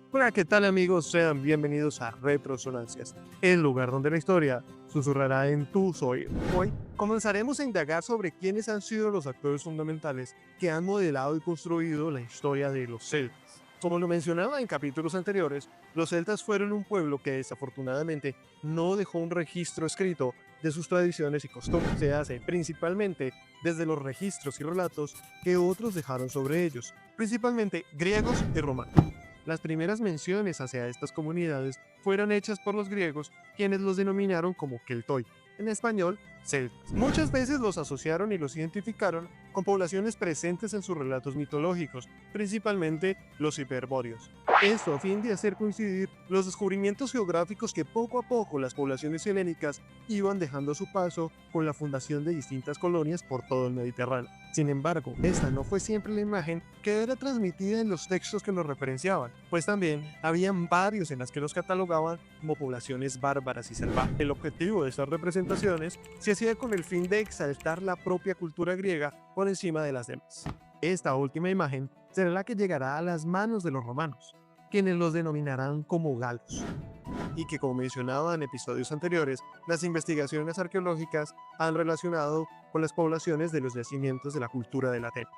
Hola, ¿qué tal amigos? Sean bienvenidos a Retrosonancias, el lugar donde la historia susurrará en tus oídos. Hoy comenzaremos a indagar sobre quiénes han sido los actores fundamentales que han modelado y construido la historia de los celtas. Como lo mencionaba en capítulos anteriores, los celtas fueron un pueblo que desafortunadamente no dejó un registro escrito de sus tradiciones y costumbres. Se hace principalmente desde los registros y relatos que otros dejaron sobre ellos, principalmente griegos y romanos. Las primeras menciones hacia estas comunidades fueron hechas por los griegos, quienes los denominaron como keltoi, en español, celtas. Muchas veces los asociaron y los identificaron con poblaciones presentes en sus relatos mitológicos, principalmente los hiperbóreos. Esto a fin de hacer coincidir los descubrimientos geográficos que poco a poco las poblaciones helénicas iban dejando a su paso con la fundación de distintas colonias por todo el Mediterráneo. Sin embargo, esta no fue siempre la imagen que era transmitida en los textos que los referenciaban, pues también habían varios en las que los catalogaban como poblaciones bárbaras y salvajes. El objetivo de estas representaciones se hacía con el fin de exaltar la propia cultura griega por encima de las demás. Esta última imagen será la que llegará a las manos de los romanos, quienes los denominarán como galos, y que, como mencionaba en episodios anteriores, las investigaciones arqueológicas han relacionado con las poblaciones de los yacimientos de la cultura de la Atenas.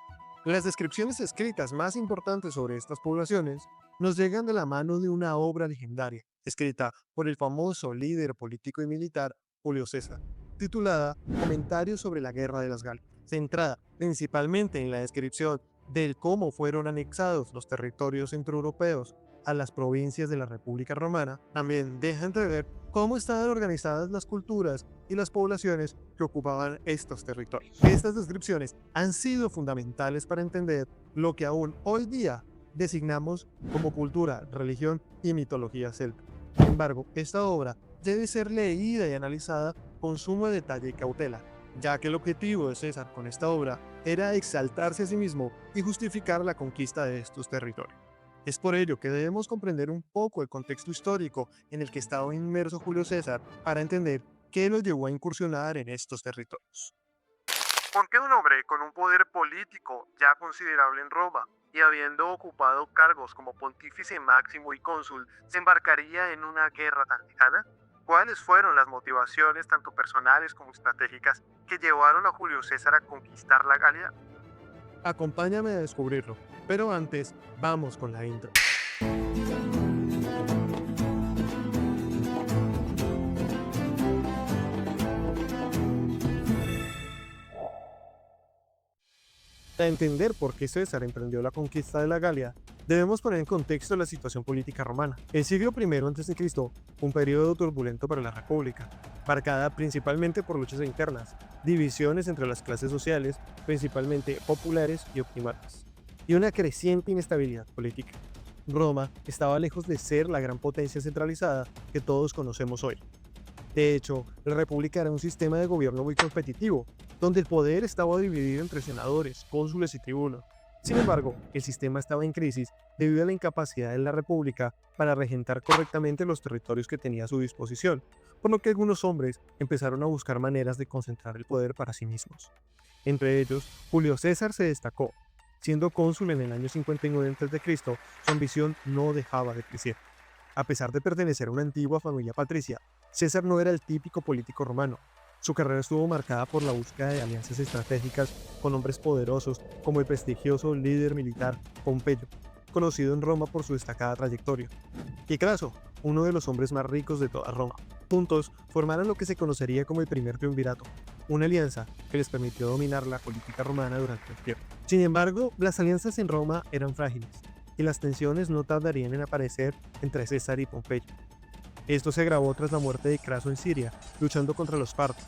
Las descripciones escritas más importantes sobre estas poblaciones nos llegan de la mano de una obra legendaria, escrita por el famoso líder político y militar Julio César, titulada Comentarios sobre la Guerra de las Galias, centrada principalmente en la descripción de cómo fueron anexados los territorios centroeuropeos a las provincias de la República Romana. También deja entrever cómo estaban organizadas las culturas y las poblaciones que ocupaban estos territorios. Estas descripciones han sido fundamentales para entender lo que aún hoy día designamos como cultura, religión y mitología celta. Sin embargo, esta obra debe ser leída y analizada con sumo detalle y cautela, ya que el objetivo de César con esta obra era exaltarse a sí mismo y justificar la conquista de estos territorios. Es por ello que debemos comprender un poco el contexto histórico en el que estaba inmerso Julio César para entender qué lo llevó a incursionar en estos territorios. ¿Por qué un hombre con un poder político ya considerable en Roma y habiendo ocupado cargos como pontífice máximo y cónsul se embarcaría en una guerra tan lejana? ¿Cuáles fueron las motivaciones, tanto personales como estratégicas, que llevaron a Julio César a conquistar la Galia? Acompáñame a descubrirlo, pero antes vamos con la intro. Para entender por qué César emprendió la conquista de la Galia, debemos poner en contexto la situación política romana. El siglo I a.C. fue un periodo turbulento para la República, marcada principalmente por luchas internas, divisiones entre las clases sociales, principalmente populares y optimatas, y una creciente inestabilidad política. Roma estaba lejos de ser la gran potencia centralizada que todos conocemos hoy. De hecho, la República era un sistema de gobierno muy competitivo, donde el poder estaba dividido entre senadores, cónsules y tribunos. Sin embargo, el sistema estaba en crisis debido a la incapacidad de la República para regentar correctamente los territorios que tenía a su disposición, por lo que algunos hombres empezaron a buscar maneras de concentrar el poder para sí mismos. Entre ellos, Julio César se destacó. Siendo cónsul en el año 59 a.C., su ambición no dejaba de crecer. A pesar de pertenecer a una antigua familia patricia, César no era el típico político romano. Su carrera estuvo marcada por la búsqueda de alianzas estratégicas con hombres poderosos como el prestigioso líder militar Pompeyo, conocido en Roma por su destacada trayectoria, y Craso, uno de los hombres más ricos de toda Roma. Juntos formaron lo que se conocería como el primer triunvirato, una alianza que les permitió dominar la política romana durante un tiempo. Sin embargo, las alianzas en Roma eran frágiles, y las tensiones no tardarían en aparecer entre César y Pompeyo. Esto se agravó tras la muerte de Craso en Siria, luchando contra los partos.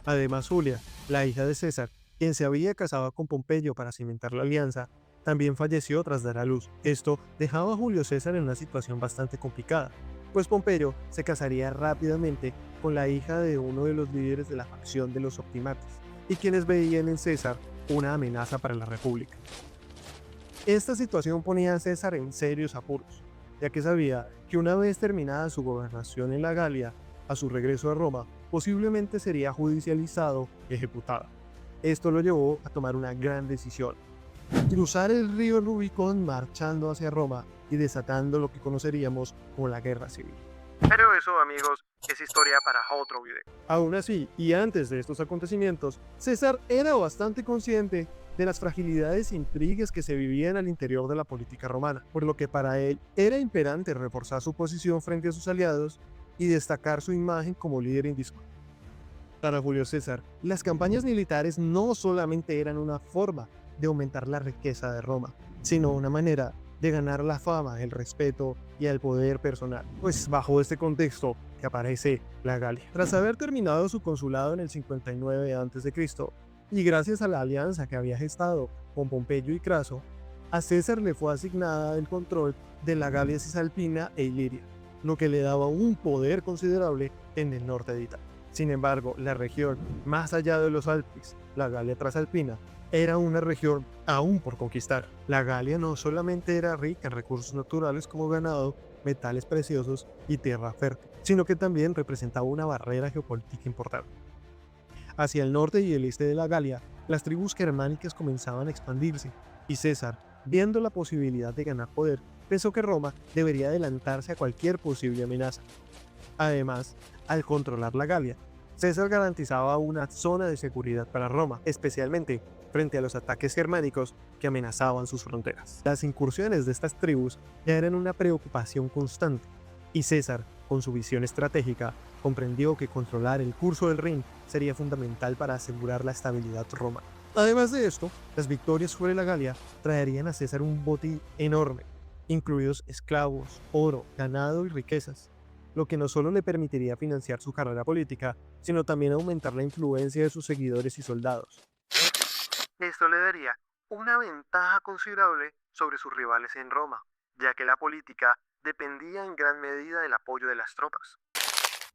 Además, Julia, la hija de César, quien se había casado con Pompeyo para cimentar la alianza, también falleció tras dar a luz. Esto dejaba a Julio César en una situación bastante complicada, pues Pompeyo se casaría rápidamente con la hija de uno de los líderes de la facción de los optimates, y quienes veían en César una amenaza para la República. Esta situación ponía a César en serios apuros, ya que sabía que una vez terminada su gobernación en la Galia, a su regreso a Roma, posiblemente sería judicializado y ejecutado. Esto lo llevó a tomar una gran decisión, cruzar el río Rubicón marchando hacia Roma y desatando lo que conoceríamos como la Guerra Civil. Pero eso, amigos, es historia para otro video. Aún así, y antes de estos acontecimientos, César era bastante consciente de las fragilidades e intrigas que se vivían al interior de la política romana, por lo que para él era imperante reforzar su posición frente a sus aliados y destacar su imagen como líder indiscutible. Para Julio César, las campañas militares no solamente eran una forma de aumentar la riqueza de Roma, sino una manera de ganar la fama, el respeto y el poder personal. Pues bajo este contexto que aparece la Galia. Tras haber terminado su consulado en el 59 a.C., y gracias a la alianza que había gestado con Pompeyo y Craso, a César le fue asignada el control de la Galia Cisalpina e Iliria, lo que le daba un poder considerable en el norte de Italia. Sin embargo, la región más allá de los Alpes, la Galia Trasalpina, era una región aún por conquistar. La Galia no solamente era rica en recursos naturales como ganado, metales preciosos y tierra fértil, sino que también representaba una barrera geopolítica importante. Hacia el norte y el este de la Galia, las tribus germánicas comenzaban a expandirse, y César, viendo la posibilidad de ganar poder, pensó que Roma debería adelantarse a cualquier posible amenaza. Además, al controlar la Galia, César garantizaba una zona de seguridad para Roma, especialmente frente a los ataques germánicos que amenazaban sus fronteras. Las incursiones de estas tribus ya eran una preocupación constante, y César, con su visión estratégica, comprendió que controlar el curso del Rin sería fundamental para asegurar la estabilidad romana. Además de esto, las victorias sobre la Galia traerían a César un botín enorme, incluidos esclavos, oro, ganado y riquezas, lo que no solo le permitiría financiar su carrera política, sino también aumentar la influencia de sus seguidores y soldados. Esto le daría una ventaja considerable sobre sus rivales en Roma, ya que la política dependía en gran medida del apoyo de las tropas.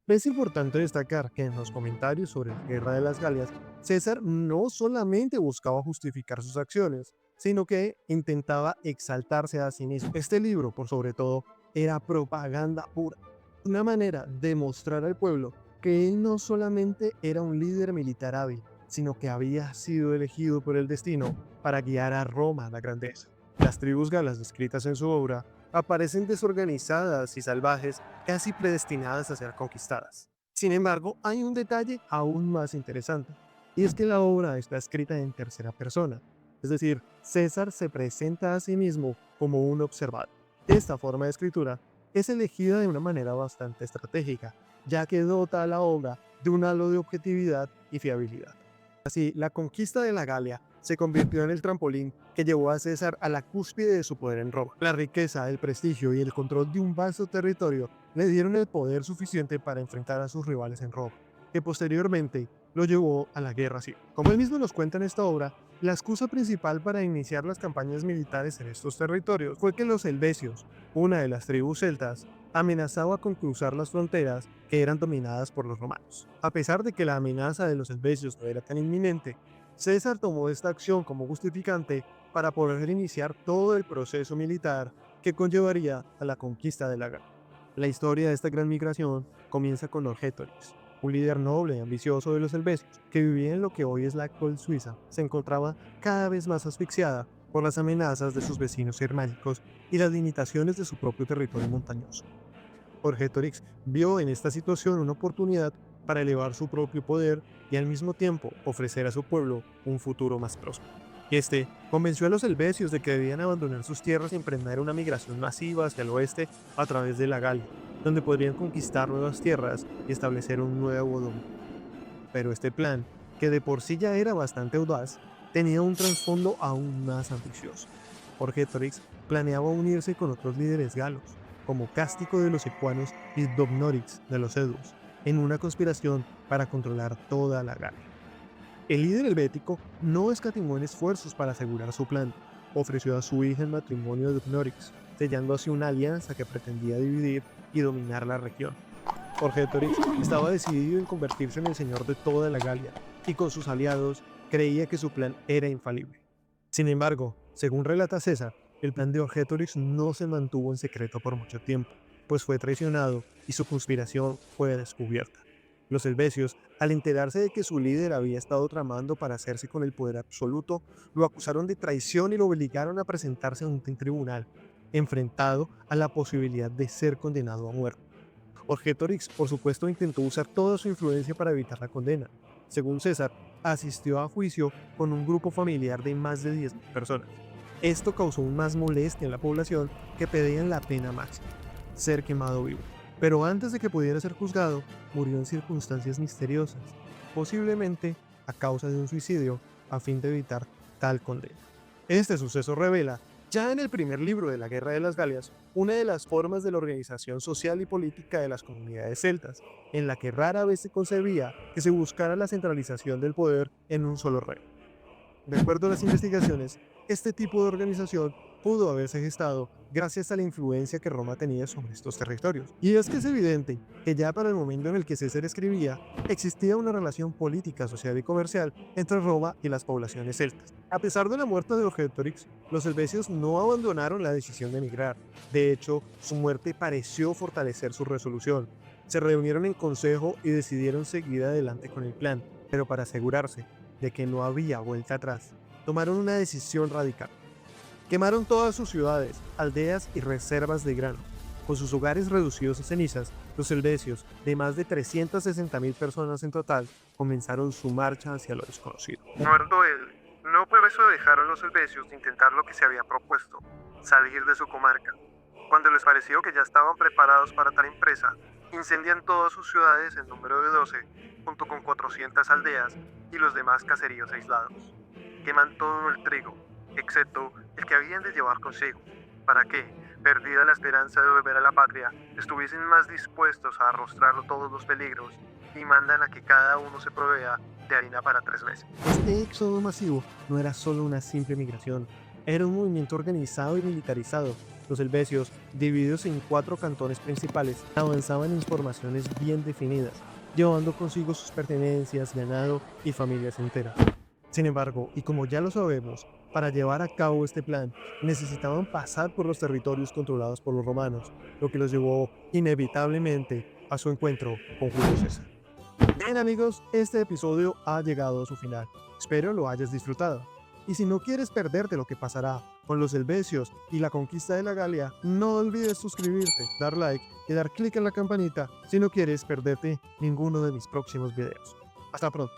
Es importante destacar que en los comentarios sobre la Guerra de las Galias, César no solamente buscaba justificar sus acciones, sino que intentaba exaltarse a sí mismo. Este libro, por sobre todo, era propaganda pura, una manera de mostrar al pueblo que él no solamente era un líder militar hábil, sino que había sido elegido por el destino para guiar a Roma a la grandeza. Las tribus galas descritas en su obra aparecen desorganizadas y salvajes, casi predestinadas a ser conquistadas. Sin embargo, hay un detalle aún más interesante, y es que la obra está escrita en tercera persona, es decir, César se presenta a sí mismo como un observador. Esta forma de escritura es elegida de una manera bastante estratégica, ya que dota a la obra de un halo de objetividad y fiabilidad. Así, la conquista de la Galia se convirtió en el trampolín que llevó a César a la cúspide de su poder en Roma. La riqueza, el prestigio y el control de un vasto territorio le dieron el poder suficiente para enfrentar a sus rivales en Roma, que posteriormente lo llevó a la guerra civil. Como él mismo nos cuenta en esta obra, la excusa principal para iniciar las campañas militares en estos territorios fue que los helvecios, una de las tribus celtas, amenazaba con cruzar las fronteras que eran dominadas por los romanos. A pesar de que la amenaza de los helvecios no era tan inminente, César tomó esta acción como justificante para poder iniciar todo el proceso militar que conllevaría a la conquista de la Galia. La historia de esta gran migración comienza con Orgétorix, un líder noble y ambicioso de los helvecios, que vivía en lo que hoy es la actual Suiza. Se encontraba cada vez más asfixiada por las amenazas de sus vecinos germánicos y las limitaciones de su propio territorio montañoso. Orgétorix vio en esta situación una oportunidad para elevar su propio poder y al mismo tiempo ofrecer a su pueblo un futuro más próspero. Este convenció a los helvecios de que debían abandonar sus tierras y emprender una migración masiva hacia el oeste a través de la Galia, donde podrían conquistar nuevas tierras y establecer un nuevo dominio. Pero este plan, que de por sí ya era bastante audaz, tenía un trasfondo aún más ambicioso. Orgétorix planeaba unirse con otros líderes galos, como Cástico de los ecuanos y Dobnorix de los eduos, en una conspiración para controlar toda la Galia. El líder helvético no escatimó en esfuerzos para asegurar su plan. Ofreció a su hija en matrimonio a Dobnorix, sellando así una alianza que pretendía dividir y dominar la región. Orgétorix estaba decidido en convertirse en el señor de toda la Galia, y con sus aliados creía que su plan era infalible. Sin embargo, según relata César, el plan de Orgétorix no se mantuvo en secreto por mucho tiempo, pues fue traicionado y su conspiración fue descubierta. Los helvecios, al enterarse de que su líder había estado tramando para hacerse con el poder absoluto, lo acusaron de traición y lo obligaron a presentarse ante un tribunal, enfrentado a la posibilidad de ser condenado a muerte. Orgetorix, por supuesto, intentó usar toda su influencia para evitar la condena. Según César, asistió a juicio con un grupo familiar de más de 10.000 personas. Esto causó aún más molestia en la población, que pedían la pena máxima, ser quemado vivo. Pero antes de que pudiera ser juzgado, murió en circunstancias misteriosas, posiblemente a causa de un suicidio, a fin de evitar tal condena. Este suceso revela, ya en el primer libro de la Guerra de las Galias, una de las formas de la organización social y política de las comunidades celtas, en la que rara vez se concebía que se buscara la centralización del poder en un solo rey. De acuerdo a las investigaciones, este tipo de organización pudo haberse gestado gracias a la influencia que Roma tenía sobre estos territorios. Y es que es evidente que ya para el momento en el que César escribía, existía una relación política, social y comercial entre Roma y las poblaciones celtas. A pesar de la muerte de Vercingetorix, los helvecios no abandonaron la decisión de emigrar. De hecho, su muerte pareció fortalecer su resolución. Se reunieron en consejo y decidieron seguir adelante con el plan, pero para asegurarse de que no había vuelta atrás, tomaron una decisión radical. Quemaron todas sus ciudades, aldeas y reservas de grano. Con sus hogares reducidos a cenizas, los helvecios, de más de 360.000 personas en total, comenzaron su marcha hacia lo desconocido. Muerto él, no por eso dejaron los helvecios de intentar lo que se había propuesto, salir de su comarca. Cuando les pareció que ya estaban preparados para tal empresa, incendian todas sus ciudades en número de 12, junto con 400 aldeas y los demás caseríos aislados. Queman todo el trigo, excepto el que habían de llevar consigo, para que, perdida la esperanza de volver a la patria, estuviesen más dispuestos a arrostrar todos los peligros, y mandan a que cada uno se provea de harina para 3 meses. Este éxodo masivo no era solo una simple migración, era un movimiento organizado y militarizado. Los helvecios, divididos en 4 cantones principales, avanzaban en formaciones bien definidas, llevando consigo sus pertenencias, ganado y familias enteras. Sin embargo, y como ya lo sabemos, para llevar a cabo este plan, necesitaban pasar por los territorios controlados por los romanos, lo que los llevó inevitablemente a su encuentro con Julio César. Bien amigos, este episodio ha llegado a su final. Espero lo hayas disfrutado. Y si no quieres perderte lo que pasará con los helvecios y la conquista de la Galia, no olvides suscribirte, dar like y dar clic en la campanita si no quieres perderte ninguno de mis próximos videos. Hasta pronto.